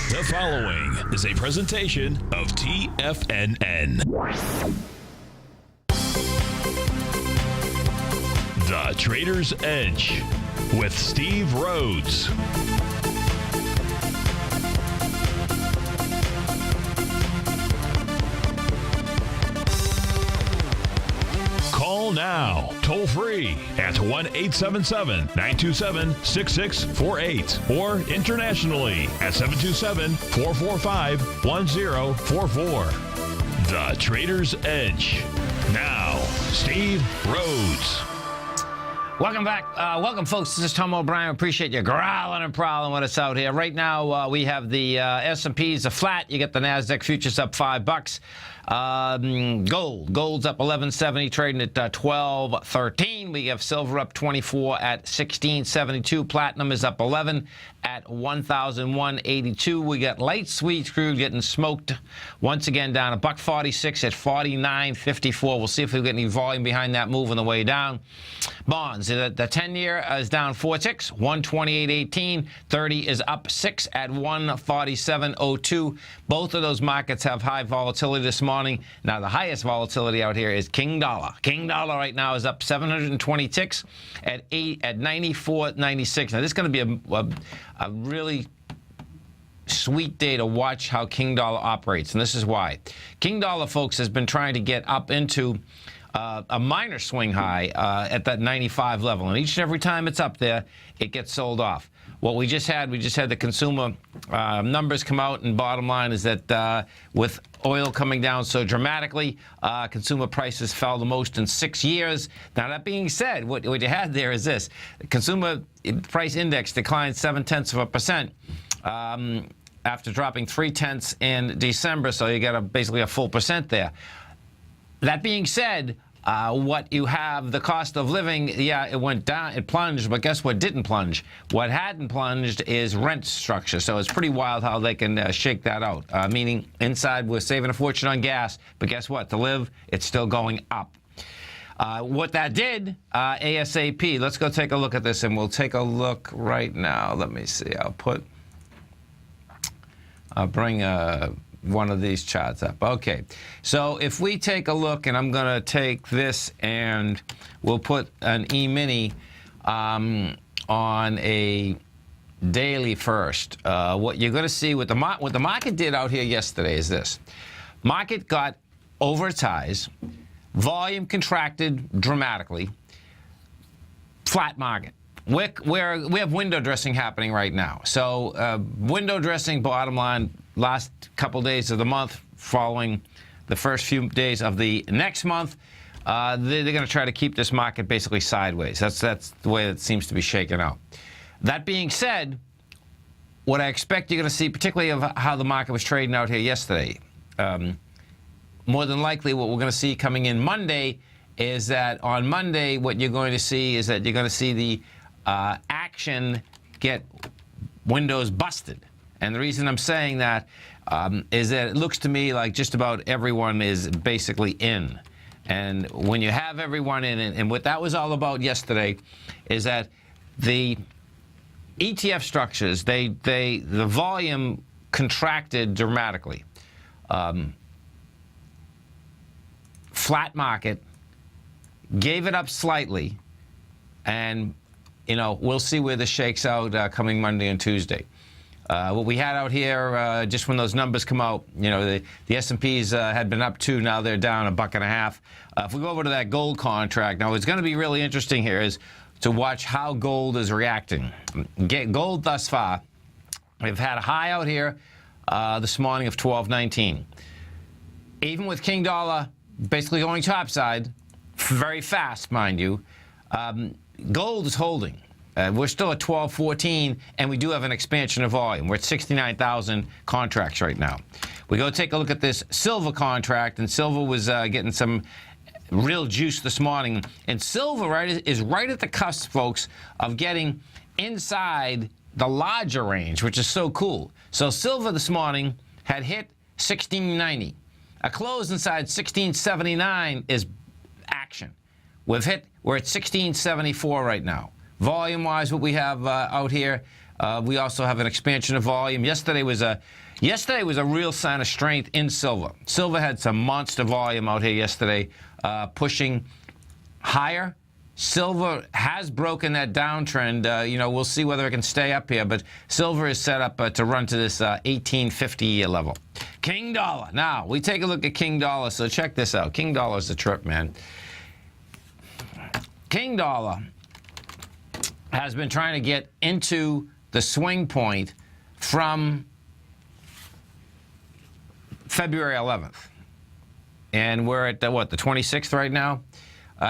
The following is a presentation of TFNN. The Trader's Edge with Steve Rhodes. Call now, toll free at 1-877-927-6648 or internationally at 727-445-1044. The Trader's Edge. Now, Steve Rhodes. Welcome back. Welcome, folks. This is Tom O'Brien. Appreciate you growling and prowling with us out here. Right now, we have the S&Ps are flat. You get the NASDAQ futures up $5. Gold's up 11.70, trading at 12.13. We have silver up 24 at 16.72. Platinum is up 11 at 1,182. We got light sweet crude getting smoked once again down $1.46 at 49.54. We'll see if we get any volume behind that move on the way down. Bonds, the 10-year is down 4.6, 128.18. 30 is up 6 at 147.02. Both of those markets have high volatility this morning. Now, the highest volatility out here is King Dollar. King Dollar right now is up 726 at 94.96. Now, this is going to be a really sweet day to watch how King Dollar operates, and this is why. King Dollar, folks, has been trying to get up into a minor swing high at that 95 level, and each and every time it's up there, it gets sold off. What we just had the consumer numbers come out, and bottom line is that with oil coming down so dramatically, consumer prices fell the most in 6 years. Now, that being said, what you had there is this. The consumer price index declined 0.7%. After dropping 0.3 in December, so you got basically a full percent there. That being said, what you have, the cost of living, yeah, it went down, it plunged, but guess what didn't plunge? What hadn't plunged is rent structure. So it's pretty wild how they can shake that out. Meaning, inside, we're saving a fortune on gas, but guess what? To live, it's still going up. What that did, ASAP, let's go take a look at this, and we'll take a look right now. Let me see. I'll bring one of these charts up. Okay, so if we take a look, and I'm going to take this and we'll put an E-mini on a daily first. What you're going to see what the market did out here yesterday is this. Market got over its highs, volume contracted dramatically, flat market. We have window dressing happening right now. So window dressing, bottom line, last couple days of the month following the first few days of the next month, they're going to try to keep this market basically sideways. That's the way it seems to be shaken out. That being said, what I expect you're going to see, particularly of how the market was trading out here yesterday, more than likely what we're going to see coming in Monday is that on Monday what you're going to see is that you're going to see the action get windows busted. And the reason I'm saying that is that it looks to me like just about everyone is basically in. And when you have everyone in, and what that was all about yesterday is that the ETF structures, the volume contracted dramatically. Flat market, gave it up slightly, and we'll see where this shakes out coming Monday and Tuesday. What we had out here, just when those numbers come out, the S&Ps had been up 2, now they're down $1.50. If we go over to that gold contract, now what's going to be really interesting here is to watch how gold is reacting. Gold thus far, we've had a high out here this morning of 12.19. Even with King Dollar basically going topside, very fast, mind you, gold is holding. We're still at 12.14, and we do have an expansion of volume. We're at 69,000 contracts right now. We go take a look at this silver contract, and silver was getting some real juice this morning. And silver is right at the cusp, folks, of getting inside the larger range, which is so cool. So silver this morning had hit 1690. A close inside 1679 is action. We're at 1674 right now. Volume-wise, what we have out here, We also have an expansion of volume. Yesterday was a real sign of strength in silver. Silver had some monster volume out here yesterday, pushing higher. Silver has broken that downtrend. We'll see whether it can stay up here, but silver is set up to run to this 1850 level. King dollar. Now, we take a look at King dollar, so check this out. King dollar is a trip, man. King dollar has been trying to get into the swing point from February 11th. And we're at, the 26th right now?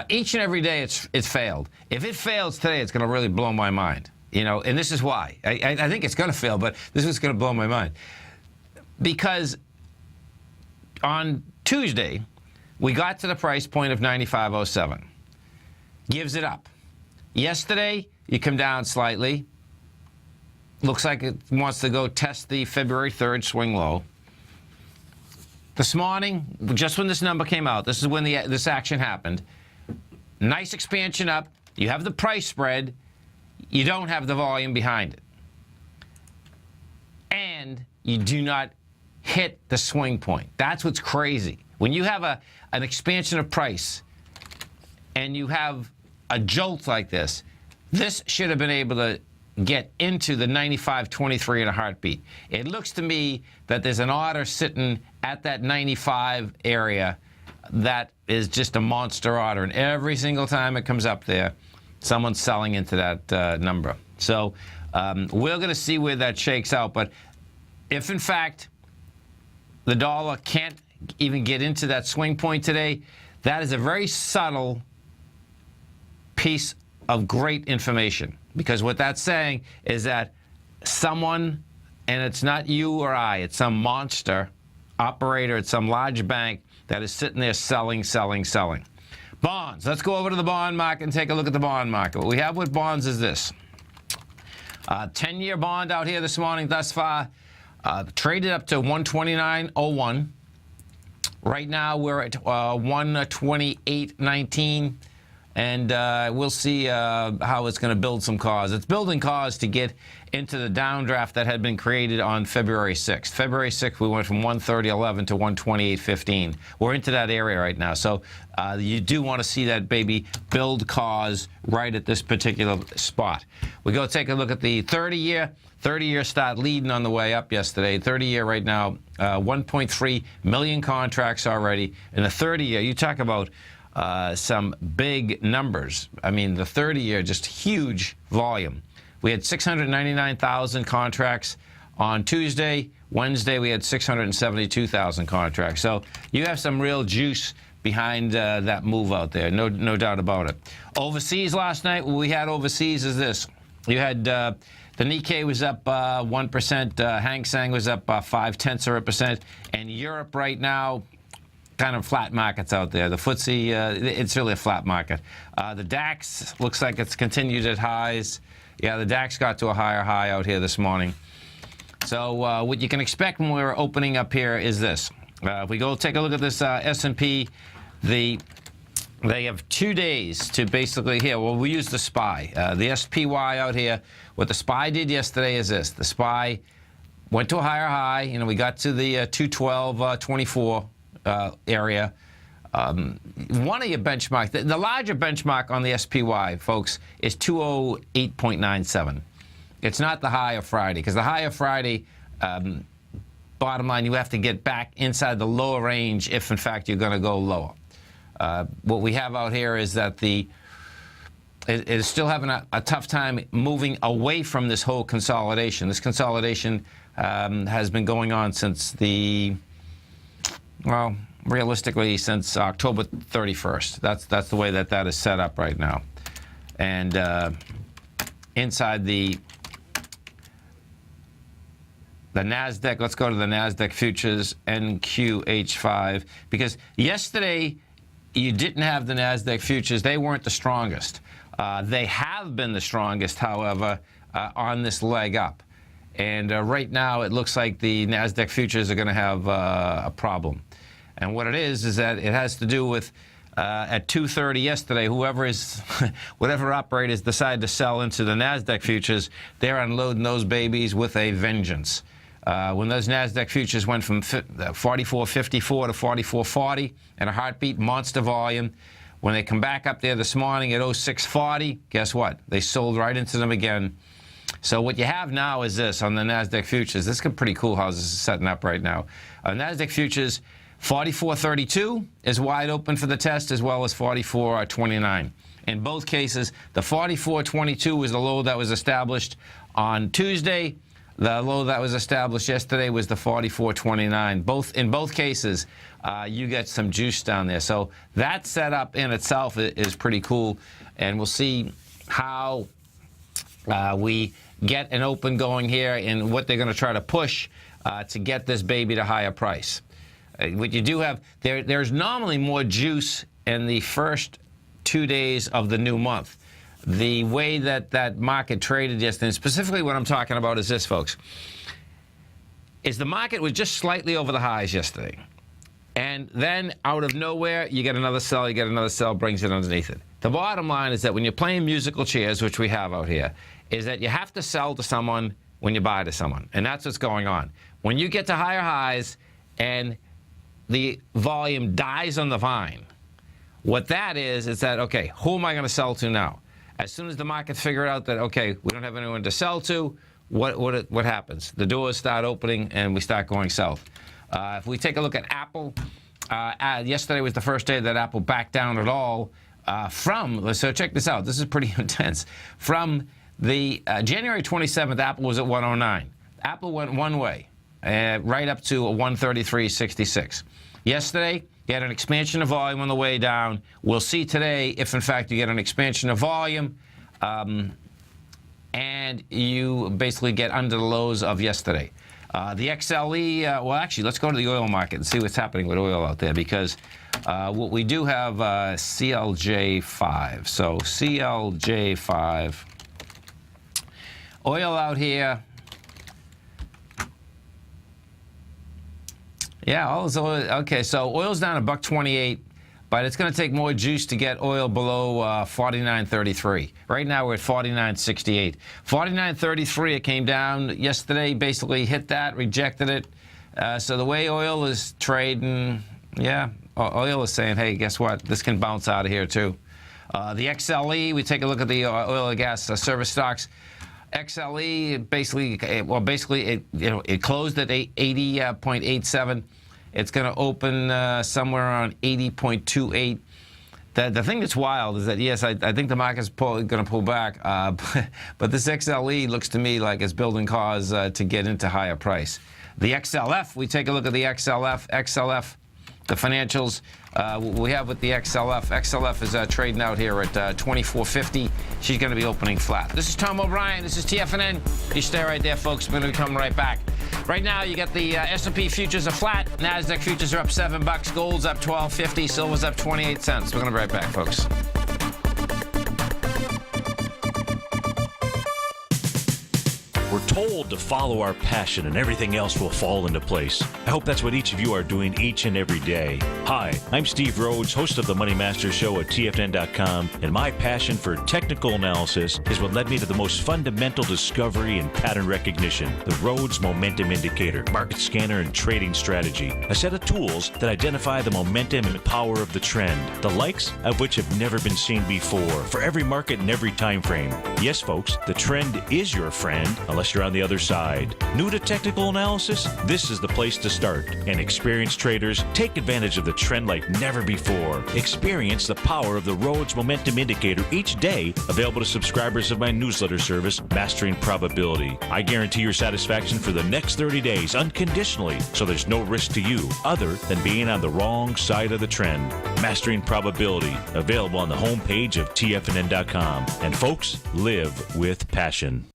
Each and every day it's failed. If it fails today, it's going to really blow my mind. And this is why. I think it's going to fail, but this is going to blow my mind. Because on Tuesday, we got to the price point of 95.07. Gives it up. Yesterday, you come down slightly. Looks like it wants to go test the February 3rd swing low. This morning, just when this number came out, this is when this action happened. Nice expansion up. You have the price spread. You don't have the volume behind it. And you do not hit the swing point. That's what's crazy. When you have an expansion of price and you have a jolt like this should have been able to get into the 95.23 in a heartbeat. It looks to me that there's an order sitting at that 95 area that is just a monster order, and every single time it comes up there, someone's selling into that number. So we're going to see where that shakes out. But if, in fact, the dollar can't even get into that swing point today, that is a very subtle piece of great information. Because what that's saying is that someone, and it's not you or I, it's some monster operator at some large bank that is sitting there selling. Bonds. Let's go over to the bond market and take a look at the bond market. What we have with bonds is this. 10-year bond out here this morning thus far, traded up to 129.01. Right now we're at 128.19. And we'll see how it's going to build some cause. It's building cause to get into the downdraft that had been created on February 6th. February 6th, we went from 130.11 to 128.15. We're into that area right now. So you do want to see that baby build cause right at this particular spot. We go take a look at the 30-year. 30-year start leading on the way up yesterday. 30-year right now, 1.3 million contracts already. In the 30-year, you talk about some big numbers. I mean, the 30-year, just huge volume. We had 699,000 contracts on Tuesday. Wednesday, we had 672,000 contracts. So you have some real juice behind that move out there, no doubt about it. Overseas last night, what we had overseas is this. You had the Nikkei was up 1%, Hang Seng was up 0.5%, and Europe right now, kind of flat markets out there. The FTSE, it's really a flat market. The DAX looks like it's continued at highs. Yeah, the DAX got to a higher high out here this morning. So what you can expect when we're opening up here is this. If we go take a look at this S&P, they have 2 days to basically here. Well, we use the SPY. The SPY out here, what the SPY did yesterday is this. The SPY went to a higher high. We got to the 212.24 area. One of your benchmarks, the larger benchmark on the SPY, folks, is 208.97. It's not the high of Friday, because the high of Friday, bottom line, you have to get back inside the lower range if, in fact, you're going to go lower. What we have out here is that it is still having a tough time moving away from this whole consolidation. This consolidation has been going on since realistically, since October 31st. That's the way that is set up right now. And inside the NASDAQ, let's go to the NASDAQ futures, NQH5, because yesterday you didn't have the NASDAQ futures. They weren't the strongest. They have been the strongest, however, on this leg up. And right now it looks like the NASDAQ futures are going to have a problem. And what it is that it has to do with at 2:30 yesterday. Whatever operators decide to sell into the NASDAQ futures, they're unloading those babies with a vengeance. When those NASDAQ futures went from 44.54 to 44.40 and a heartbeat, monster volume, when they come back up there this morning at 06.40, guess what? They sold right into them again. So what you have now is this on the NASDAQ futures. This is pretty cool how this is setting up right now. NASDAQ futures, 44.32 is wide open for the test, as well as 44.29. In both cases, the 44.22 was the low that was established on Tuesday. The low that was established yesterday was the 44.29. In both cases, you get some juice down there. So that setup in itself is pretty cool, and we'll see how we get an open going here and what they're going to try to push to get this baby to higher price. What you do have, there's normally more juice in the first 2 days of the new month. The way that market traded yesterday, and specifically what I'm talking about is this, folks, is the market was just slightly over the highs yesterday. And then out of nowhere, you get another sell, brings it underneath it. The bottom line is that when you're playing musical chairs, which we have out here, is that you have to sell to someone when you buy to someone. And that's what's going on. When you get to higher highs and the volume dies on the vine, what that is that, okay, who am I going to sell to now? As soon as the market figured out that, okay, we don't have anyone to sell to, what happens? The doors start opening and we start going south. If we take a look at Apple, yesterday was the first day that Apple backed down at all so check this out. This is pretty intense. From the January 27th, Apple was at 109. Apple went one way, right up to 133.66. Yesterday, you had an expansion of volume on the way down. We'll see today if, in fact, you get an expansion of volume and you basically get under the lows of yesterday. The XLE, well, actually, let's go to the oil market and see what's happening with oil out there, because what we do have CLJ5. So CLJ5. Oil out here. Yeah, all this oil. Okay, so oil's down $1.28, but it's going to take more juice to get oil below 49.33. Right now we're at 49.68. 49.33, it came down yesterday, basically hit that, rejected it. So the way oil is trading, yeah, oil is saying, hey, guess what? This can bounce out of here too. The XLE, we take a look at the oil and gas service stocks. XLE basically it closed at 80.87. It's going to open somewhere around 80.28. The thing that's wild is that, yes, I think the market's going to pull back, but this XLE looks to me like it's building cause to get into higher price. The XLF, we take a look at the XLF, the financials we have with the XLF. XLF is trading out here at 24.50. She's going to be opening flat. This is Tom O'Brien. This is TFNN. You stay right there, folks. We're going to come right back. Right now, you got the S&P futures are flat. NASDAQ futures are up $7. Gold's up $12.50. Silver's up 28 cents. We're going to be right back, folks. We're told to follow our passion and everything else will fall into place. I hope that's what each of you are doing each and every day. Hi, I'm Steve Rhodes, host of the Money Master Show at TFNN.com, and my passion for technical analysis is what led me to the most fundamental discovery in pattern recognition, the Rhodes Momentum Indicator, market scanner, and trading strategy, a set of tools that identify the momentum and power of the trend, the likes of which have never been seen before, for every market and every time frame. Yes, folks, the trend is your friend, unless you're on the other side. New to technical analysis? This is the place to start. And experienced traders take advantage of the trend like never before. Experience the power of the Rhodes Momentum Indicator each day, available to subscribers of my newsletter service, Mastering Probability. I guarantee your satisfaction for the next 30 days unconditionally, so there's no risk to you other than being on the wrong side of the trend. Mastering Probability, available on the homepage of TFNN.com. And folks, live with passion.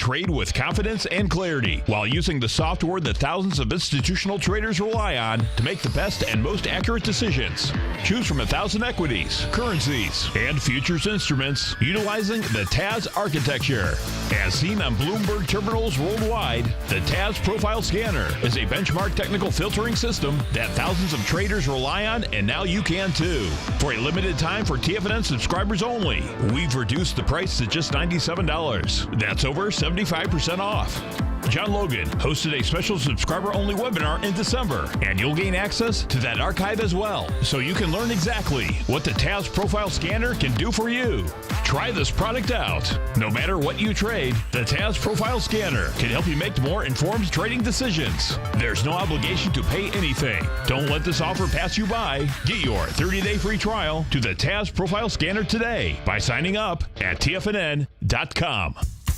Trade with confidence and clarity while using the software that thousands of institutional traders rely on to make the best and most accurate decisions. Choose from 1,000 equities, currencies, and futures instruments utilizing the TAS architecture. As seen on Bloomberg terminals worldwide, the TAS Profile Scanner is a benchmark technical filtering system that thousands of traders rely on, and now you can too. For a limited time for TFNN subscribers only, we've reduced the price to just $97. That's over 75% off. John Logan hosted a special subscriber-only webinar in December, and you'll gain access to that archive as well, so you can learn exactly what the TAS Profile Scanner can do for you. Try this product out. No matter what you trade, the TAS Profile Scanner can help you make more informed trading decisions. There's no obligation to pay anything. Don't let this offer pass you by. Get your 30-day free trial to the TAS Profile Scanner today by signing up at TFNN.com.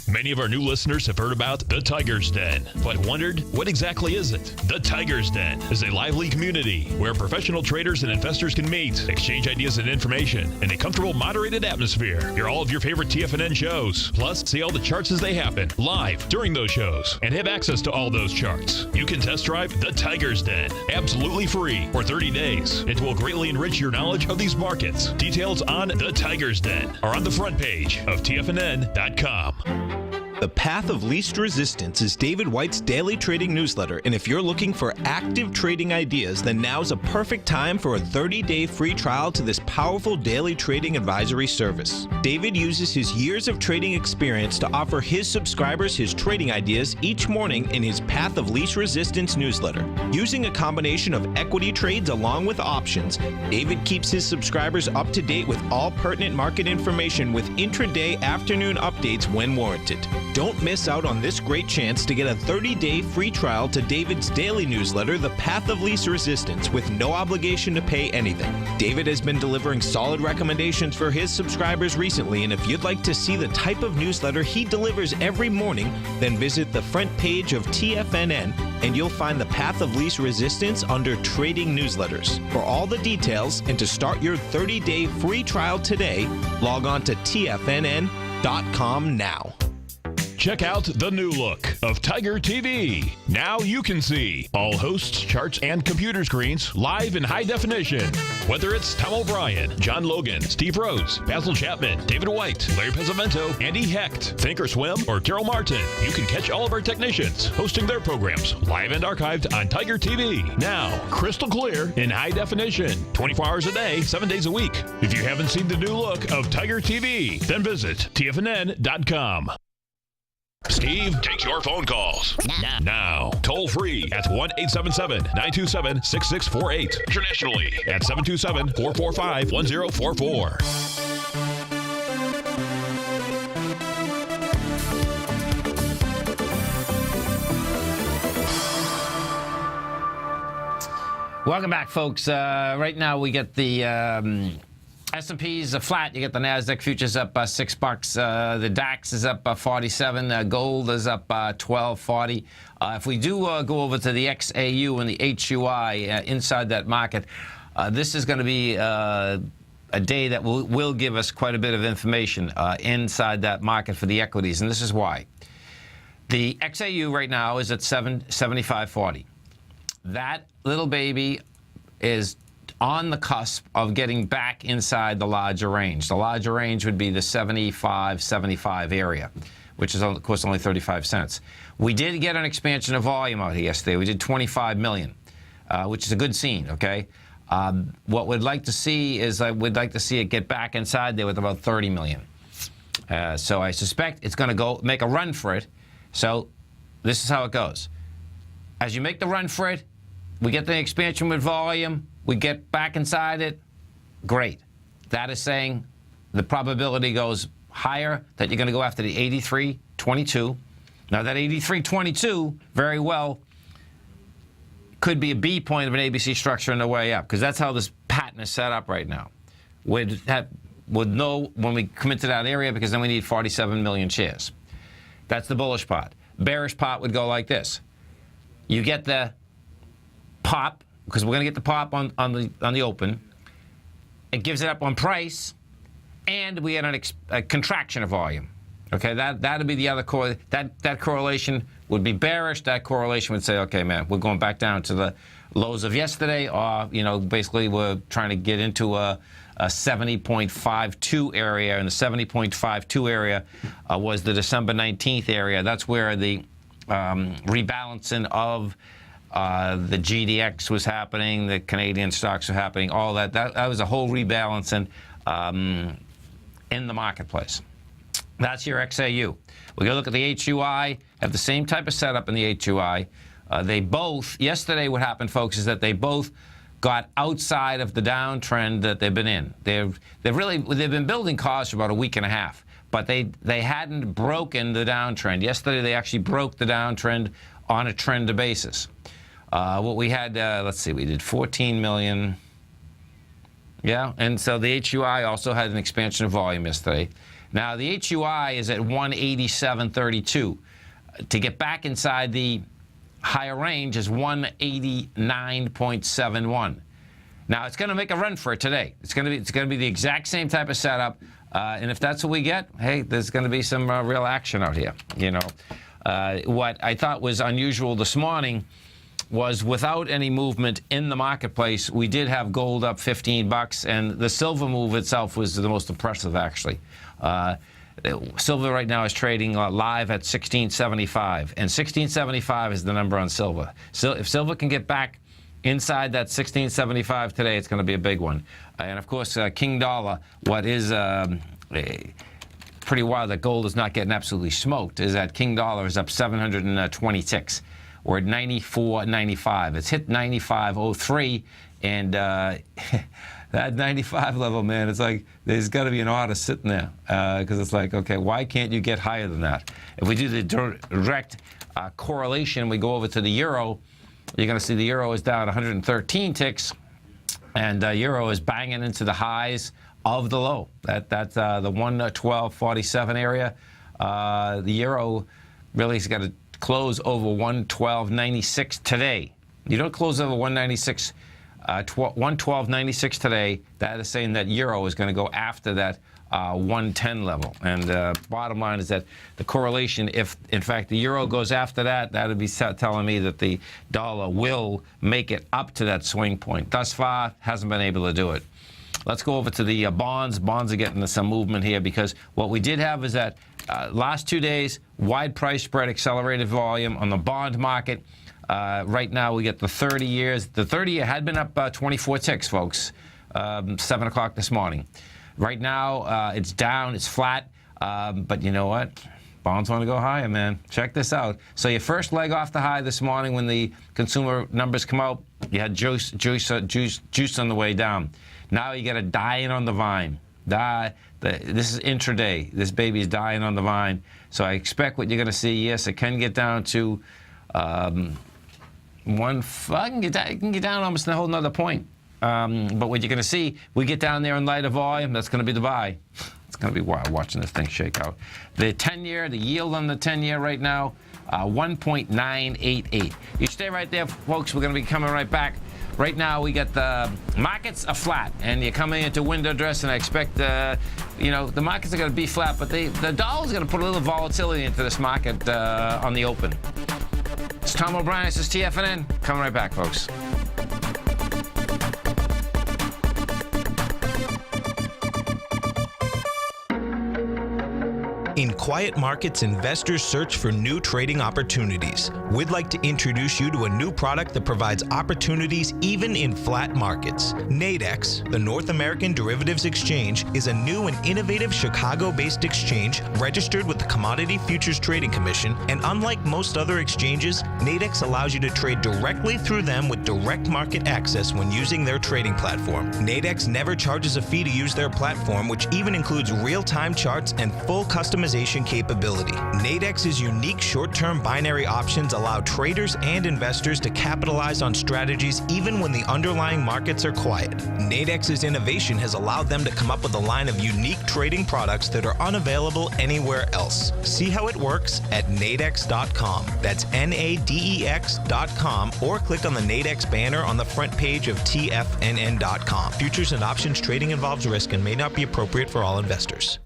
Many of our new listeners have heard about the Tiger's Den, but wondered, what exactly is it? The Tiger's Den is a lively community where professional traders and investors can meet, exchange ideas and information in a comfortable, moderated atmosphere. Hear all of your favorite TFNN shows, plus see all the charts as they happen live during those shows, and have access to all those charts. You can test drive the Tiger's Den absolutely free for 30 days. It will greatly enrich your knowledge of these markets. Details on the Tiger's Den are on the front page of TFNN.com. The Path of Least Resistance is David White's daily trading newsletter, and if you're looking for active trading ideas, then now's a perfect time for a 30-day free trial to this powerful daily trading advisory service. David uses his years of trading experience to offer his subscribers his trading ideas each morning in his Path of Least Resistance newsletter. Using a combination of equity trades along with options, David keeps his subscribers up to date with all pertinent market information with intraday afternoon updates when warranted. Don't miss out on this great chance to get a 30-day free trial to David's daily newsletter, The Path of Least Resistance, with no obligation to pay anything. David has been delivering solid recommendations for his subscribers recently, and if you'd like to see the type of newsletter he delivers every morning, then visit the front page of TFNN, and you'll find The Path of Least Resistance under Trading Newsletters. For all the details and to start your 30-day free trial today, log on to TFNN.com now. Check out the new look of TigerTV. Now you can see all hosts, charts, and computer screens live in high definition. Whether it's Tom O'Brien, John Logan, Steve Rhodes, Basil Chapman, David White, Larry Pesavento, Andy Hecht, Thinkorswim, or Carol Martin, you can catch all of our technicians hosting their programs live and archived on TigerTV. Now, crystal clear in high definition, 24 hours a day, 7 days a week. If you haven't seen the new look of TigerTV, then visit TFNN.com. Steve takes your phone calls now. Toll free at 1-877-927-6648. Internationally at 727-445-1044. Welcome back, folks. Right now we get the S&P's flat. You get the NASDAQ futures up $6. The DAX is up 47. Gold is up 12.40. If we do go over to the XAU and the HUI inside that market, this is going to be a day that will give us quite a bit of information inside that market for the equities, and this is why. The XAU right now is at 775.40. That little baby is on the cusp of getting back inside the larger range. The larger range would be the 75 area, which is, of course, only 35 cents. We did get an expansion of volume out here yesterday. We did 25 million, which is a good scene, okay? What we'd like to see is we'd like to see it get back inside there with about 30 million. So I suspect it's going to go make a run for it. So this is how it goes. As you make the run for it, we get the expansion with volume, we get back inside it, great. That is saying the probability goes higher that you're going to go after the 83.22. Now that 83.22 very well could be a B point of an ABC structure on the way up, because that's how this pattern is set up right now. We'd know when we come into that area, because then we need 47 million shares. That's the bullish part. Bearish part would go like this. You get the pop, because we're going to get the pop on the open. It gives it up on price, and we had a contraction of volume. Okay, that'd be the other that correlation would be bearish. That correlation would say, okay, man, we're going back down to the lows of yesterday, or basically we're trying to get into a 70.52 area, and the 70.52 area was the December 19th area. That's where the rebalancing of the GDX was happening, the Canadian stocks were happening, all that. That was a whole rebalancing in the marketplace. That's your XAU. We're going to look at the HUI, have the same type of setup in the HUI. They both, yesterday what happened, folks, is that they both got outside of the downtrend that they've been in. They've been building cars for about a week and a half, but they hadn't broken the downtrend. Yesterday they actually broke the downtrend on a trend basis. What we had, let's see, we did 14 million. Yeah, and so the HUI also had an expansion of volume yesterday. Now, the HUI is at 187.32. To get back inside the higher range is 189.71. Now, it's going to make a run for it today. It's going to be the exact same type of setup. And if that's what we get, hey, there's going to be some real action out here. What I thought was unusual this morning was without any movement in the marketplace, we did have gold up $15, and the silver move itself was the most impressive, actually. Silver right now is trading live at 1675, and 1675 is the number on silver. So if silver can get back inside that 1675 today, it's going to be a big one. And of course, King Dollar, what is pretty wild that gold is not getting absolutely smoked, is that King Dollar is up 726. We're at 94.95. It's hit 95.03, and that 95 level, man, it's like there's got to be an order sitting there, because it's like, okay, why can't you get higher than that? If we do the direct correlation, we go over to the euro, you're going to see the euro is down 113 ticks, and euro is banging into the highs of the low. That's the 112.47 area. The euro really has got to close over 112.96 today. You don't close over 196. 112.96 today. That is saying that euro is going to go after that 110 level. And bottom line is that the correlation, if in fact the euro goes after that, that would be telling me that the dollar will make it up to that swing point. Thus far, hasn't been able to do it. Let's go over to the bonds. Bonds are getting some movement here, because what we did have is that last 2 days, wide price spread, accelerated volume on the bond market. Right now, we get the 30 years. The 30-year had been up 24 ticks, folks, 7 o'clock this morning. Right now, it's down, it's flat, but you know what? Bonds want to go higher, man. Check this out. So your first leg off the high this morning when the consumer numbers come out, you had juice on the way down. Now you got a dying on the vine. This is intraday. This baby is dying on the vine. So I expect what you're going to see. Yes, it can get down to it can get down almost a whole nother point. But what you're going to see, we get down there in lighter volume, that's going to be the buy. It's going to be wild watching this thing shake out. The 10-year, the yield on the 10-year right now, 1.988. You stay right there, folks. We're going to be coming right back. Right now, we got the markets are flat, and you're coming into window dress, and I expect, the markets are going to be flat, but the dollar's going to put a little volatility into this market on the open. It's Tom O'Brien. This is TFNN. Coming right back, folks. In quiet markets, investors search for new trading opportunities. We'd like to introduce you to a new product that provides opportunities even in flat markets. Nadex, the North American Derivatives Exchange, is a new and innovative Chicago-based exchange registered with the Commodity Futures Trading Commission, and unlike most other exchanges, Nadex allows you to trade directly through them with direct market access when using their trading platform. Nadex never charges a fee to use their platform, which even includes real-time charts and full customization capability. Nadex's unique short-term binary options allow traders and investors to capitalize on strategies even when the underlying markets are quiet. Nadex's innovation has allowed them to come up with a line of unique trading products that are unavailable anywhere else. See how it works at nadex.com. That's NADEX.com, or click on the Nadex banner on the front page of TFNN.com. Futures and options trading involves risk and may not be appropriate for all investors.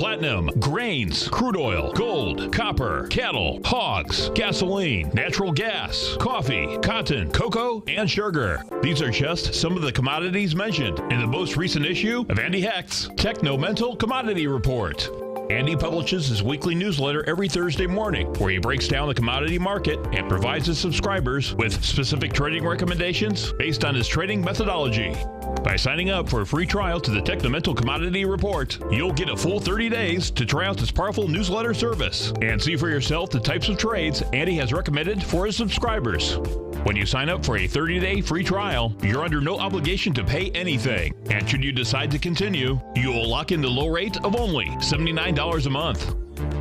platinum, grains, crude oil, gold, copper, cattle, hogs, gasoline, natural gas, coffee, cotton, cocoa, and sugar. These are just some of the commodities mentioned in the most recent issue of Andy Hecht's Techno-Mental Commodity Report. Andy publishes his weekly newsletter every Thursday morning, where he breaks down the commodity market and provides his subscribers with specific trading recommendations based on his trading methodology. By signing up for a free trial to the Techno-Mental Commodity Report, you'll get a full 30 days to try out this powerful newsletter service and see for yourself the types of trades Andy has recommended for his subscribers. When you sign up for a 30-day free trial, you're under no obligation to pay anything. And should you decide to continue, you will lock in the low rate of only $79 a month.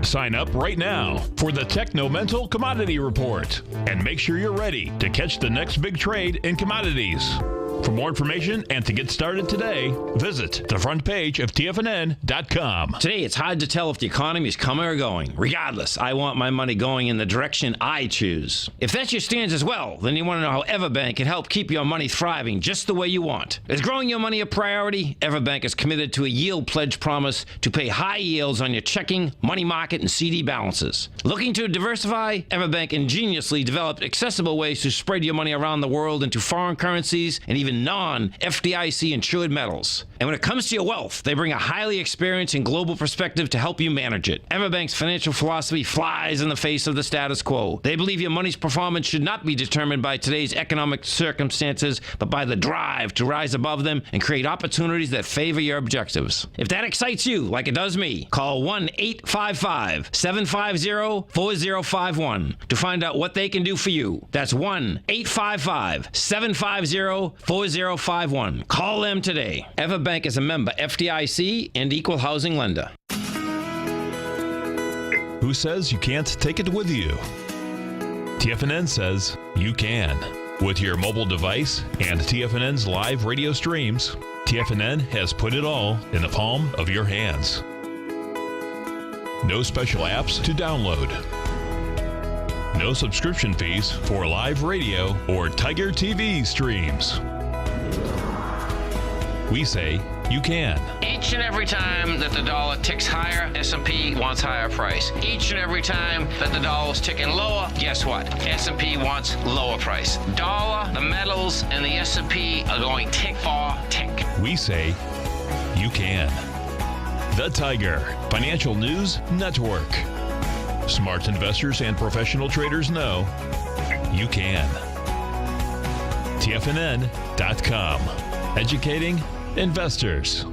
Sign up right now for the Techno-Mental Commodity Report and make sure you're ready to catch the next big trade in commodities. For more information and to get started today, visit the front page of TFNN.com. Today, it's hard to tell if the economy is coming or going. Regardless, I want my money going in the direction I choose. If that's your stance as well, then you want to know how Everbank can help keep your money thriving just the way you want. Is growing your money a priority? Everbank is committed to a yield pledge promise to pay high yields on your checking, money market, and CD balances. Looking to diversify? Everbank ingeniously developed accessible ways to spread your money around the world into foreign currencies and even non-FDIC insured metals. And when it comes to your wealth, they bring a highly experienced and global perspective to help you manage it. Everbank's financial philosophy flies in the face of the status quo. They believe your money's performance should not be determined by today's economic circumstances, but by the drive to rise above them and create opportunities that favor your objectives. If that excites you, like it does me, call 1-855-750-4051 to find out what they can do for you. That's 1-855-750-4051. Call them today. Everbank is a member FDIC and equal housing lender. Who says you can't take it with you? TFNN says you can. With your mobile device and TFNN's live radio streams, TFNN has put it all in the palm of your hands. No special apps to download. No subscription fees for live radio or TigerTV streams. We say you can. Each and every time that the dollar ticks higher, S&P wants higher price. Each and every time that the dollar's ticking lower, guess what? S&P wants lower price. Dollar, the metals, and the S&P are going tick for tick. We say you can. The Tiger Financial News Network. Smart investors and professional traders know you can. TFNN.com. Educating investors.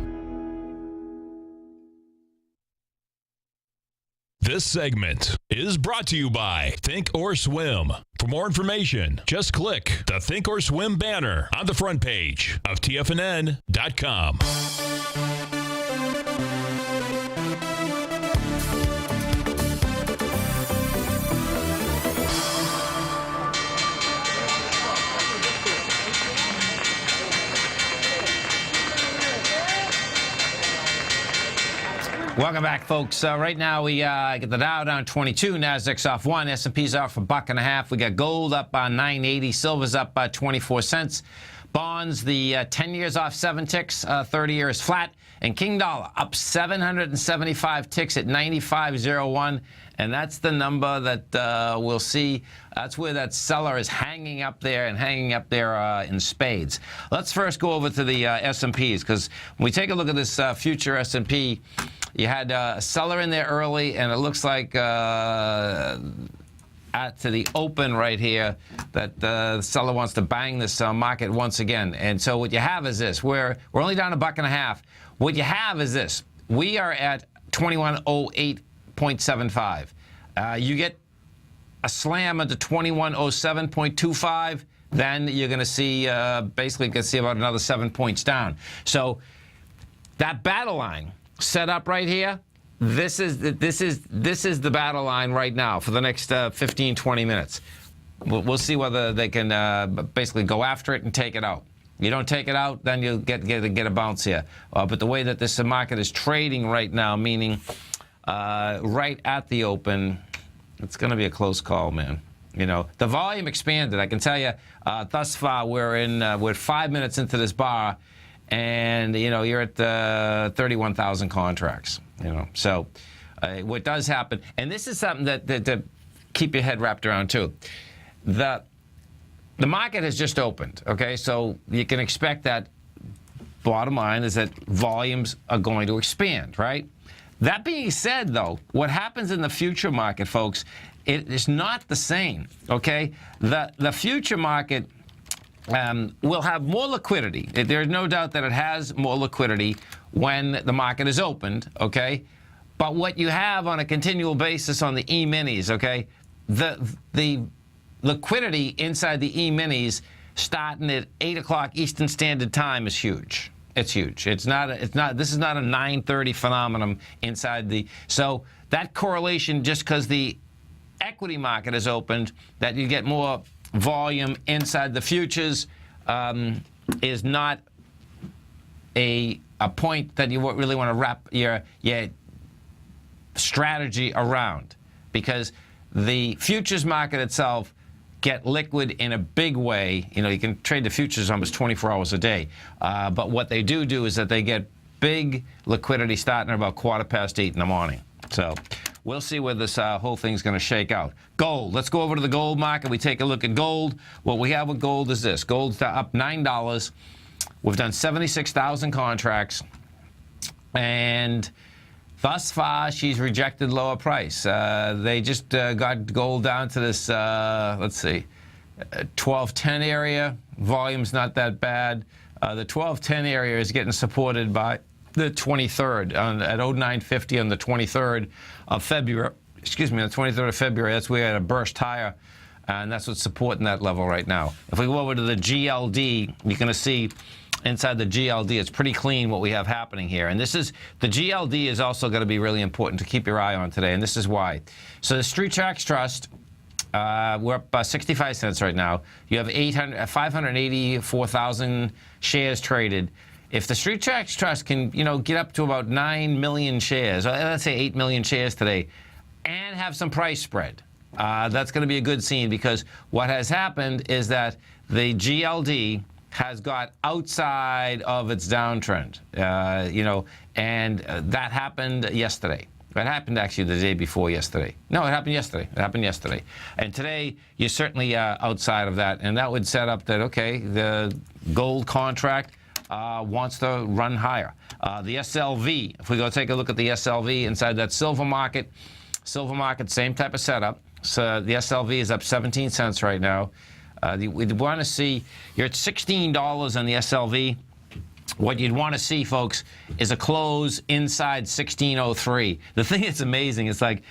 This segment is brought to you by Think or Swim. For more information, just click the Think or Swim banner on the front page of TFNN.com. Welcome back, folks. Right now, we get the Dow down 22, Nasdaq's off 1, S&P's off a $1.50. We got gold up by 9.80, silver's up by 24 cents. Bonds, the 10 years off 7 ticks, 30 years flat, and King Dollar up 775 ticks at 95.01, and that's the number that we'll see. That's where that seller is hanging up there and hanging up there in spades. Let's first go over to the S&Ps, because when we take a look at this future S&P, you had a seller in there early, and it looks like to the open right here that the seller wants to bang this market once again. And so what you have is this. We're only down $1.50. What you have is this. We are at 2108.75. You get a slam into 2107.25, then you're going to see basically going to see about another 7 points down. So that battle line set up right here, this is the battle line right now for the next 15, 20 minutes. We'll see whether they can basically go after it and take it out. You don't take it out, then you'll get a bounce here. But the way that this market is trading right now, meaning right at the open, it's going to be a close call, man. You know, the volume expanded. I can tell you, thus far we're 5 minutes into this bar, and you know you're at 31,000 contracts. So what does happen, and this is something that keep your head wrapped around too. The market has just opened, okay? So you can expect that. Bottom line is that volumes are going to expand, right? That being said, though, what happens in the future market, folks, it is not the same, okay? The future market will have more liquidity. There's no doubt that it has more liquidity when the market is opened, okay? But what you have on a continual basis on the E-minis, okay, the liquidity inside the E-minis starting at 8 o'clock Eastern Standard Time is huge. It's huge. This is not a 9:30 phenomenon inside the, so that correlation, just because the equity market is opened, that you get more volume inside the futures, is not a point that you really want to wrap your strategy around, because the futures market itself get liquid in a big way. You can trade the futures almost 24 hours a day. But what they do is that they get big liquidity starting at about 8:15 in the morning. So we'll see where this whole thing's going to shake out. Gold. Let's go over to the gold market. We take a look at gold. What we have with gold is this. Gold's up $9. We've done 76,000 contracts. And thus far, she's rejected lower price. They just got gold down to this, let's see, 1210 area. Volume's not that bad. The 1210 area is getting supported by the 23rd at 0950 on the 23rd of February. Excuse me, the 23rd of February. That's where we had a burst higher, and that's what's supporting that level right now. If we go over to the GLD, you're going to see inside the GLD, it's pretty clean what we have happening here. And this is, the GLD is also going to be really important to keep your eye on today, and this is why. So the Street Tracks Trust, we're up 65 cents right now. You have 584,000 shares traded. If the Street Tracks Trust can, get up to about 9 million shares, or let's say 8 million shares today, and have some price spread, that's going to be a good scene, because what has happened is that the GLD has got outside of its downtrend, and that happened yesterday. That happened actually the day before yesterday. No, it happened yesterday. It happened yesterday. And today, you're certainly outside of that, and that would set up that, okay, the gold contract wants to run higher. The SLV, if we go take a look at the SLV inside that silver market, same type of setup. So the SLV is up 17 cents right now. We want to see, you're at $16 on the SLV. What you'd want to see, folks, is a close inside 1603. The thing that's amazing is, like,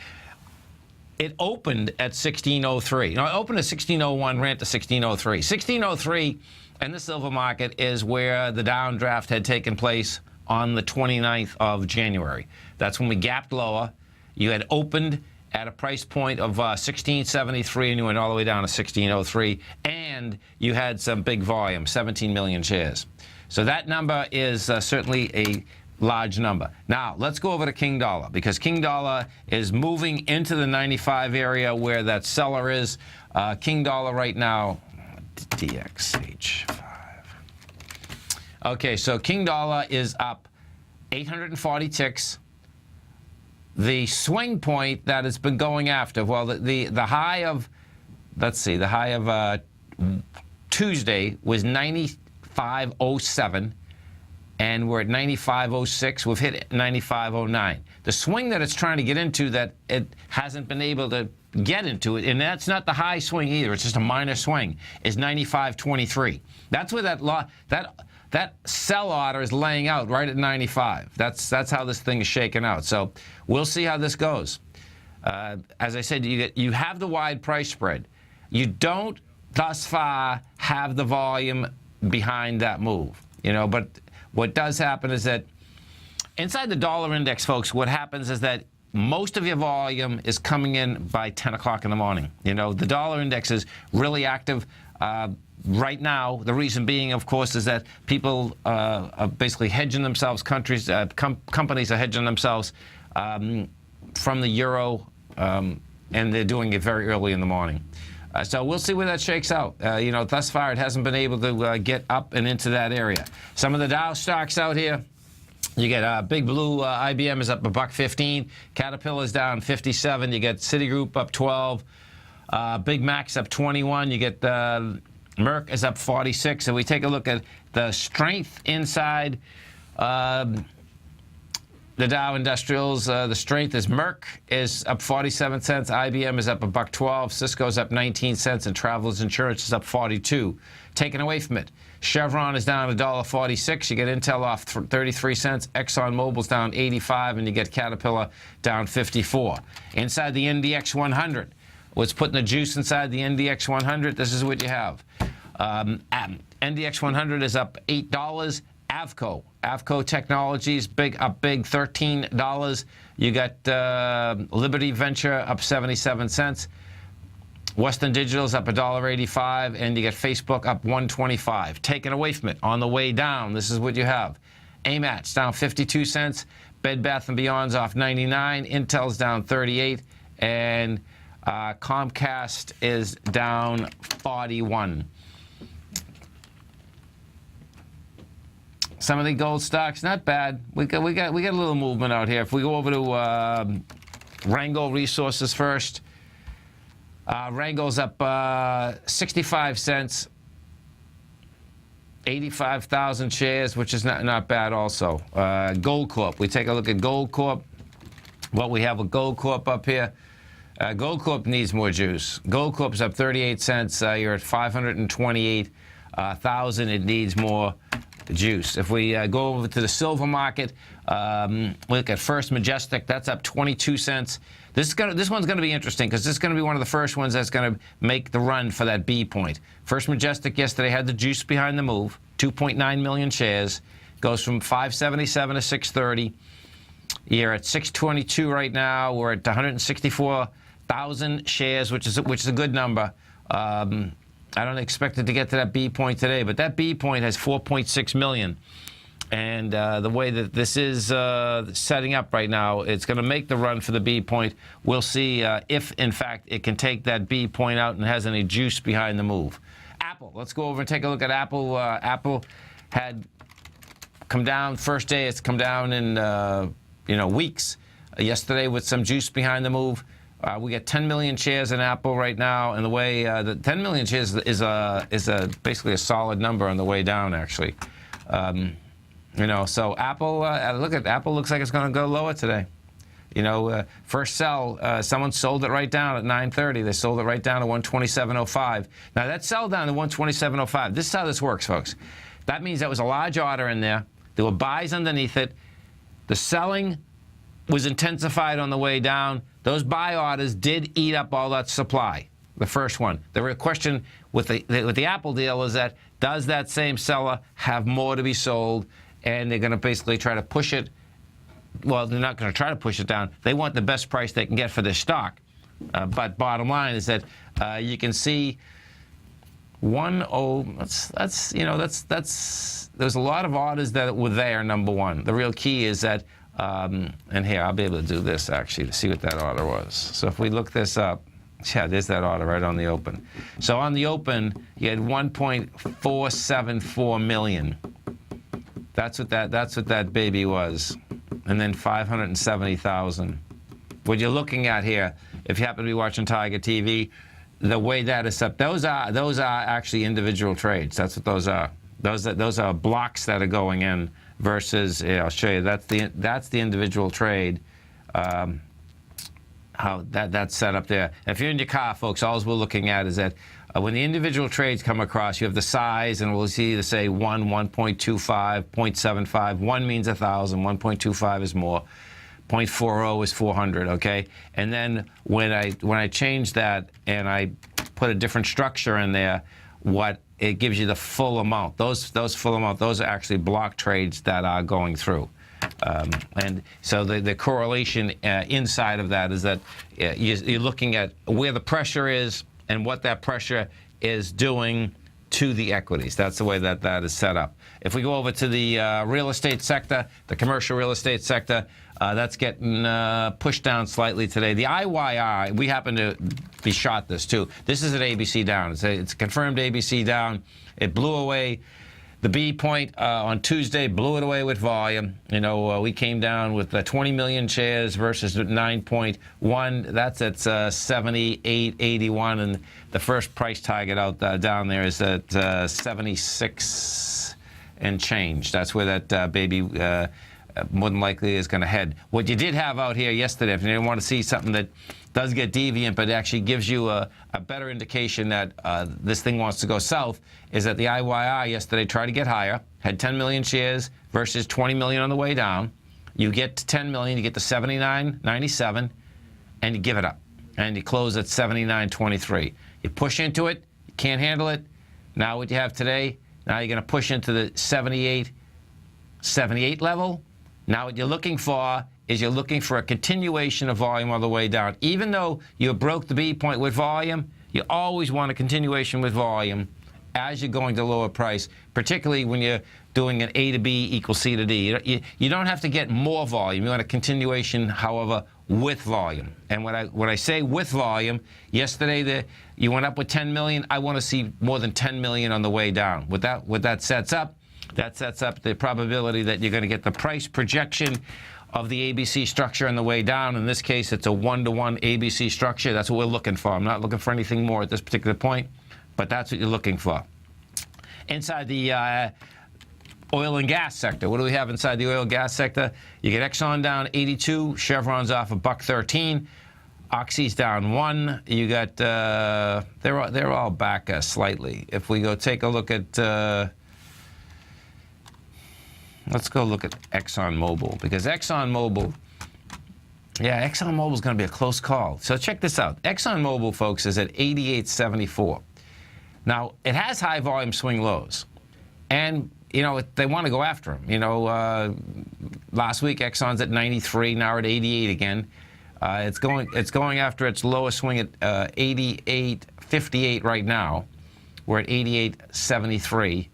it opened at 1603. It opened at 1601, ran to 1603. 1603 in the silver market is where the downdraft had taken place on the 29th of January. That's when we gapped lower. You had opened at a price point of 1673, and you went all the way down to 1603, and you had some big volume, 17 million shares. So that number is certainly a large number. Now, let's go over to King Dollar, because King Dollar is moving into the 95 area where that seller is. King Dollar right now, DXH5. Okay, so King Dollar is up 840 ticks. The swing point that it's been going after, well, the high of, let's see, the high of Tuesday was 95.07, and we're at 95.06. We've hit 95.09. The swing that it's trying to get into that it hasn't been able to get into it, and that's not the high swing either, it's just a minor swing, is 95.23. That's where that sell order is laying out, right at 95. That's how this thing is shaking out. So we'll see how this goes. As I said, you have the wide price spread. You don't, thus far, have the volume behind that move. But what does happen is that inside the dollar index, folks, what happens is that most of your volume is coming in by 10 o'clock in the morning. The dollar index is really active. Right now, the reason being, of course, is that people are basically hedging themselves. Companies are hedging themselves from the euro, and they're doing it very early in the morning. So we'll see where that shakes out. Thus far, it hasn't been able to get up and into that area. Some of the Dow stocks out here, You get Big Blue, IBM is up $1.15. Caterpillar's down 57. You get Citigroup up 12. Big Mac's up 21. You get Merck is up 46. And we take a look at the strength inside the Dow Industrials. The strength is Merck is up 47 cents. IBM is up $1.12. Cisco's up 19 cents. And Travelers Insurance is up 42. Taken away from it, Chevron is down $1.46. You get Intel off 33 cents. ExxonMobil's down 85, and you get Caterpillar down 54. Inside the NDX 100, what's putting the juice inside the NDX 100? This is what you have. NDX 100 is up $8. Avco Technologies up big $13. You got Liberty Venture up 77 cents. Western Digital's up $1.85, and you get Facebook up $1.25. Taken away from it on the way down, this is what you have. AMAT's down 52 cents. Bed Bath & Beyond's off 99. Intel's down 38, and Comcast is down 41. Some of the gold stocks, not bad. We got a little movement out here. If we go over to Rangel Resources first. Rangel's up 65 cents, 85,000 shares, which is not bad also. Gold Corp, we take a look at Gold Corp. What we have with Gold Corp up here. Gold Corp needs more juice. Gold Corp's up 38 cents. You're at 528,000. It needs more juice. If we go over to the silver market, look at First Majestic. That's up 22 cents. This one's going to be interesting because this is going to be one of the first ones that's going to make the run for that B point. First Majestic yesterday had the juice behind the move. 2.9 million shares. Goes from 577 to 630. You're at 622 right now. We're at 164,000 shares, which is a good number. I don't expect it to get to that B point today, but that B point has 4.6 million. And the way that this is setting up right now, it's going to make the run for the B point. We'll see if, in fact, it can take that B point out and has any juice behind the move. Apple. Let's go over and take a look at Apple. Apple had come down. First day, it's come down in weeks. Yesterday, with some juice behind the move. We get 10 million shares in Apple right now, and the way the 10 million shares is basically a solid number on the way down, actually. So Apple, look at Apple. Looks like it's going to go lower today. First sell, someone sold it right down at 9:30. They sold it right down to 127.05. Now that sell down to 127.05. This is how this works, folks. That means that was a large order in there. There were buys underneath it. The selling was intensified on the way down. Those buy orders did eat up all that supply. The first one. The real question with the Apple deal is that does that same seller have more to be sold? And they're going to basically try to push it. Well, they're not going to try to push it down. They want the best price they can get for their stock. But bottom line is that you can see that's there's a lot of orders that were there. Number one. The real key is that. And here, I'll be able to do this, actually, to see what that order was. So if we look this up, yeah, there's that order right on the open. So on the open, you had 1.474 million. That's what that baby was. And then 570,000. What you're looking at here, if you happen to be watching Tiger TV, the way that is set, those are actually individual trades. That's what those are. Those are blocks that are going in. Versus, I'll show you. That's the individual trade. How that's set up there. If you're in your car, folks, all we're looking at is that when the individual trades come across, you have the size, and we'll see either say 1.25, 0.75. 1 means 1,000. 1.25 is more. 0.40 is 400. Okay. And then when I change that and I put a different structure in there, it gives you the full amount. Those full amount, those are actually block trades that are going through. And so the correlation inside of that is that you're looking at where the pressure is and what that pressure is doing to the equities. That's the way that is set up. If we go over to the real estate sector, the commercial real estate sector, that's getting pushed down slightly today. The IYR, we happen to be shot this too. This is an ABC down. It's a confirmed ABC down. It blew away The B point on Tuesday blew it away with volume. You know, we came down with 20 million shares versus 9.1. That's at 78.81, and the first price target out down there is at 76 and change. That's where that baby more than likely is going to head. What you did have out here yesterday, if you didn't want to see something that does get deviant but actually gives you a better indication that this thing wants to go south, is that the IYI yesterday tried to get higher, had 10 million shares versus 20 million on the way down. You get to 10 million, you get to 79.97, and you give it up. And you close at 79.23. You push into it, you can't handle it. Now what you have today, now you're going to push into the 78 level. Now what you're looking for is you're looking for a continuation of volume all the way down. Even though you broke the B point with volume, you always want a continuation with volume as you're going to lower price, particularly when you're doing an A to B equals C to D. You don't have to get more volume. You want a continuation, however, with volume. And when I say with volume, yesterday you went up with 10 million. I want to see more than 10 million on the way down. What that sets up the probability that you're going to get the price projection of the ABC structure on the way down. In this case, it's a 1-to-1 ABC structure. That's what we're looking for. I'm not looking for anything more at this particular point, but that's what you're looking for. Inside the oil and gas sector, what do we have inside the oil and gas sector? You get Exxon down 82, Chevron's off $1.13, Oxy's down 1. You got they're all back slightly. If we go take a look at let's go look at ExxonMobil, because ExxonMobil is going to be a close call. So check this out. ExxonMobil, folks, is at 88.74. Now, it has high volume swing lows, and you know they want to go after them. You know, last week Exxon's at 93, now we're at 88 again. It's going after its lowest swing at 88.58 right now. We're at 88.73.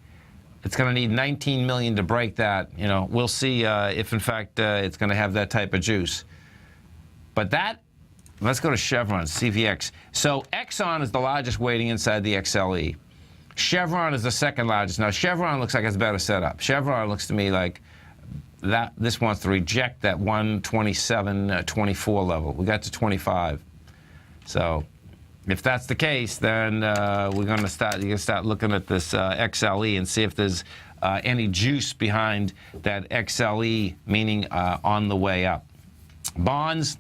It's going to need 19 million to break that. You know, we'll see if in fact it's going to have that type of juice. But let's go to Chevron, CVX. So Exxon is the largest weighting inside the XLE. Chevron is the second largest. Now Chevron looks like it's better set up. Chevron looks to me like this wants to reject that 127.24 level. We got to 25. So if that's the case, then you're going to start looking at this XLE and see if there's any juice behind that XLE, meaning on the way up. Bonds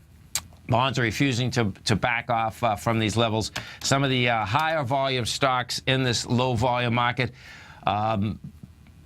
are refusing to back off from these levels. Some of the higher volume stocks in this low volume market.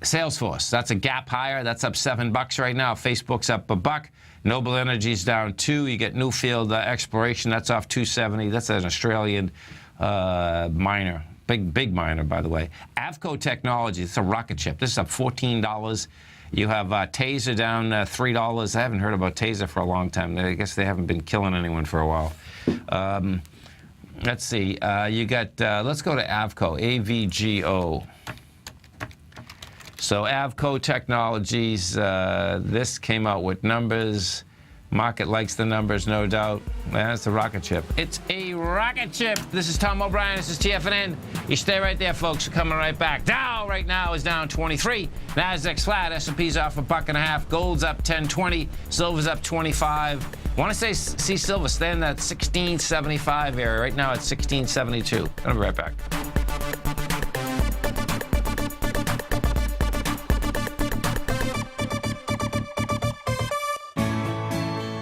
Salesforce, that's a gap higher. That's up $7 right now. Facebook's up $1. Noble Energy's down 2. You get Newfield Exploration, that's off 270. That's an Australian miner, big miner, by the way. Avco Technology, it's a rocket ship. This is up $14. You have Taser down $3. I haven't heard about Taser for a long time. I guess they haven't been killing anyone for a while. Let's see. You got. Let's go to Avco, AVGO. So Avco Technologies, this came out with numbers. Market likes the numbers, no doubt. That's a rocket ship. It's a rocket ship. This is Tom O'Brien. This is TFNN. You stay right there, folks. We're coming right back. Dow right now is down 23. Nasdaq's flat. S&P's off $1.50. Gold's up 10.20. Silver's up 25. Want to see silver stay in that 1675 area. Right now it's 1672. I'll be right back.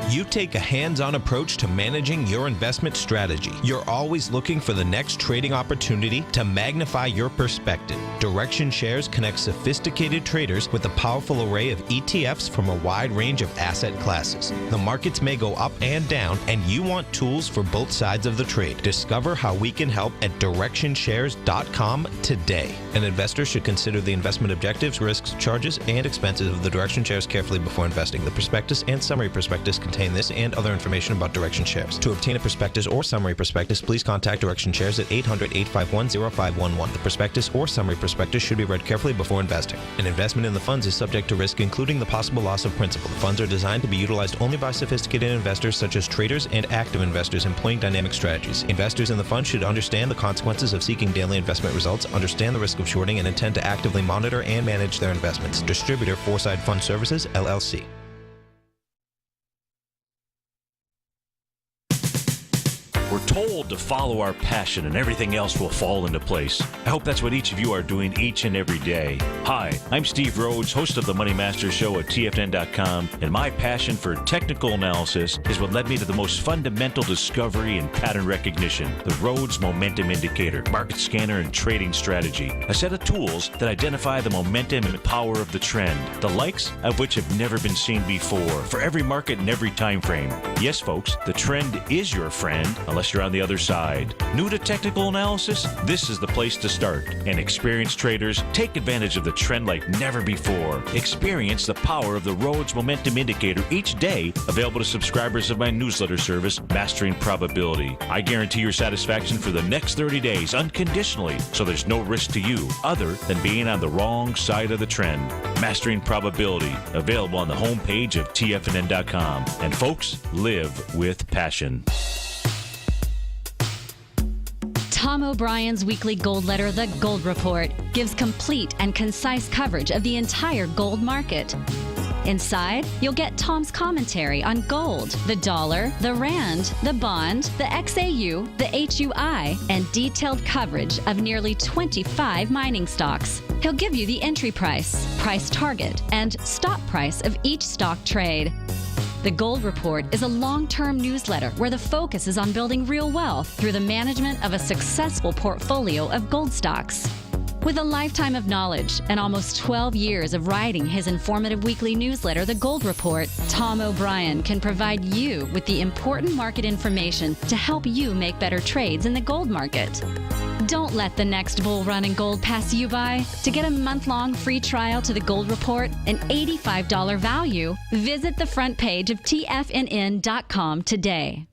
You take a hands-on approach to managing your investment strategy. You're always looking for the next trading opportunity to magnify your perspective. Direction Shares connects sophisticated traders with a powerful array of ETFs from a wide range of asset classes. The markets may go up and down, and you want tools for both sides of the trade. Discover how we can help at DirectionShares.com today. An investor should consider the investment objectives, risks, charges, and expenses of the Direction Shares carefully before investing. The prospectus and summary prospectus contain contain this and other information about Direction Shares. To obtain a prospectus or summary prospectus, please contact Direction Shares at 800-851-0511. The prospectus or summary prospectus should be read carefully before investing. An investment in the funds is subject to risk, including the possible loss of principal. The funds are designed to be utilized only by sophisticated investors such as traders and active investors employing dynamic strategies. Investors in the fund should understand the consequences of seeking daily investment results, understand the risk of shorting, and intend to actively monitor and manage their investments. Distributor, Foreside Fund Services, LLC. We're told to follow our passion and everything else will fall into place. I hope that's what each of you are doing each and every day. Hi, I'm Steve Rhodes, host of the Money Master Show at TFNN.com, and my passion for technical analysis is what led me to the most fundamental discovery in pattern recognition, the Rhodes Momentum Indicator, market scanner, and trading strategy, a set of tools that identify the momentum and power of the trend, the likes of which have never been seen before, for every market and every time frame. Yes, folks, the trend is your friend, unless you're on the other side. New to technical analysis? This is the place to start. And experienced traders take advantage of the trend like never before. Experience the power of the Rhodes Momentum Indicator each day, available to subscribers of my newsletter service, Mastering Probability. I guarantee your satisfaction for the next 30 days unconditionally, so there's no risk to you other than being on the wrong side of the trend. Mastering Probability, available on the homepage of TFNN.com. And folks, live with passion. Tom O'Brien's weekly gold letter, The Gold Report, gives complete and concise coverage of the entire gold market. Inside, you'll get Tom's commentary on gold, the dollar, the rand, the bond, the XAU, the HUI, and detailed coverage of nearly 25 mining stocks. He'll give you the entry price, price target, and stop price of each stock trade. The Gold Report is a long-term newsletter where the focus is on building real wealth through the management of a successful portfolio of gold stocks. With a lifetime of knowledge and almost 12 years of writing his informative weekly newsletter, The Gold Report, Tom O'Brien can provide you with the important market information to help you make better trades in the gold market. Don't let the next bull run in gold pass you by. To get a month-long free trial to The Gold Report, an $85 value, visit the front page of TFNN.com today.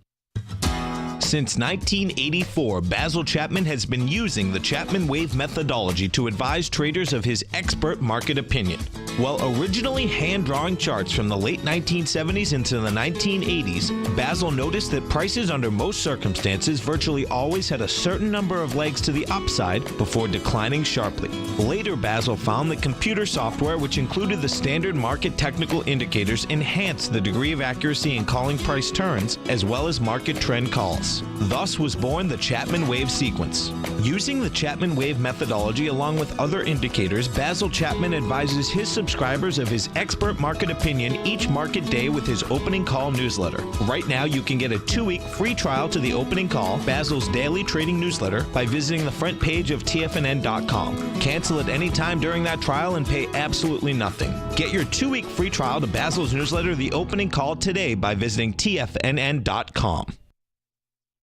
Since 1984, Basil Chapman has been using the Chapman Wave methodology to advise traders of his expert market opinion. While originally hand-drawing charts from the late 1970s into the 1980s, Basil noticed that prices under most circumstances virtually always had a certain number of legs to the upside before declining sharply. Later, Basil found that computer software, which included the standard market technical indicators, enhanced the degree of accuracy in calling price turns, as well as market trend calls. Thus was born the Chapman Wave sequence. Using the Chapman Wave methodology along with other indicators, Basil Chapman advises his subscribers of his expert market opinion each market day with his opening call newsletter. Right now, you can get a 2-week free trial to the opening call, Basil's daily trading newsletter, by visiting the front page of TFNN.com. Cancel at any time during that trial and pay absolutely nothing. Get your 2-week free trial to Basil's newsletter, The Opening Call, today by visiting TFNN.com.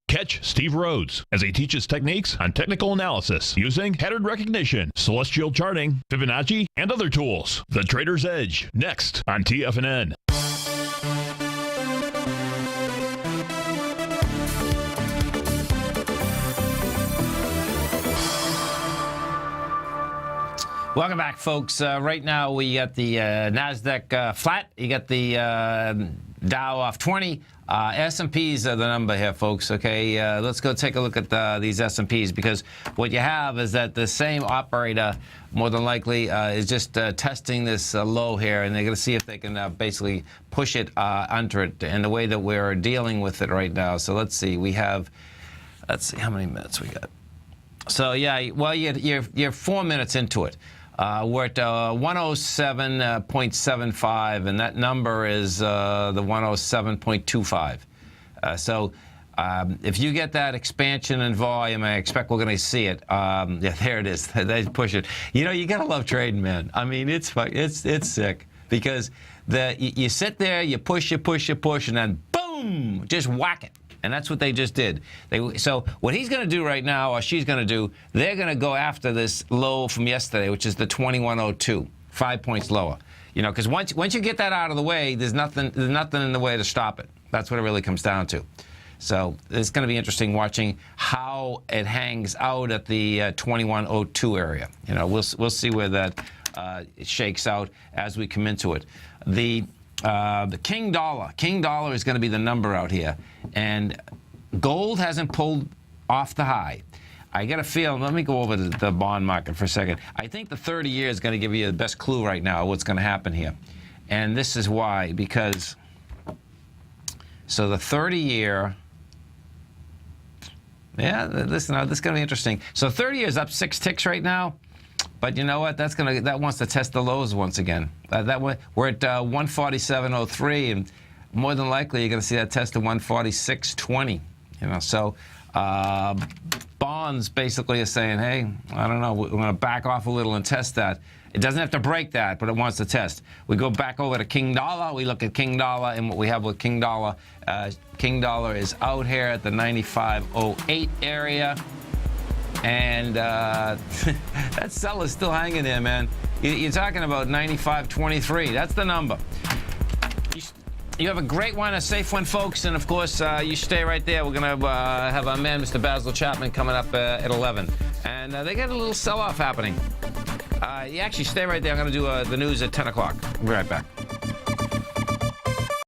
Catch Steve Rhodes as he teaches techniques on technical analysis using pattern recognition, celestial charting, Fibonacci, and other tools. The Trader's Edge, next on TFNN. Welcome back, folks. Right now, we got the NASDAQ flat. You got the Dow off 20. S&Ps are the number here, folks, okay? Let's go take a look at these S&Ps, because what you have is that the same operator, more than likely, is just testing this low here, and they're going to see if they can basically push it under it in the way that we're dealing with it right now. So let's see. Let's see how many minutes we got. So, yeah, well, you're 4 minutes into it. We're at 107.75, and that number is the 107.25. So if you get that expansion in volume, I expect we're going to see it. Yeah, there it is. They push it. You know, you got to love trading, man. I mean, it's sick, because you sit there, you push, and then boom, just whack it. And that's what they just did. So what he's going to do right now, or she's going to do, they're going to go after this low from yesterday, which is the 2102, 5 points lower. You know, because once you get that out of the way, there's nothing in the way to stop it. That's what it really comes down to. So it's going to be interesting watching how it hangs out at the 2102 area. You know, we'll see where that it shakes out as we come into it. The King Dollar is going to be the number out here, and gold hasn't pulled off the high. I got a feeling. Let me go over to the bond market for a second. I think the 30-year is going to give you the best clue right now of what's going to happen here, and this is why. Because so the 30-year. Yeah, listen, this is going to be interesting. So 30 years up 6 ticks right now, but you know what? That wants to test the lows once again. We're at 147.03, and more than likely you're going to see that test to 146.20. You know, so bonds basically are saying, hey, I don't know, we're going to back off a little and test that. It doesn't have to break that, but it wants to test. We go back over to King Dollar. We look at King Dollar, and what we have with King Dollar is out here at the 95.08 area. And that seller's still hanging there, man. You're talking about 95.23. That's the number. You have a great one, a safe one, folks. And, of course, you stay right there. We're going to have our man, Mr. Basil Chapman, coming up at 11. And they got a little sell-off happening. You actually stay right there. I'm going to do the news at 10 o'clock. We'll be right back.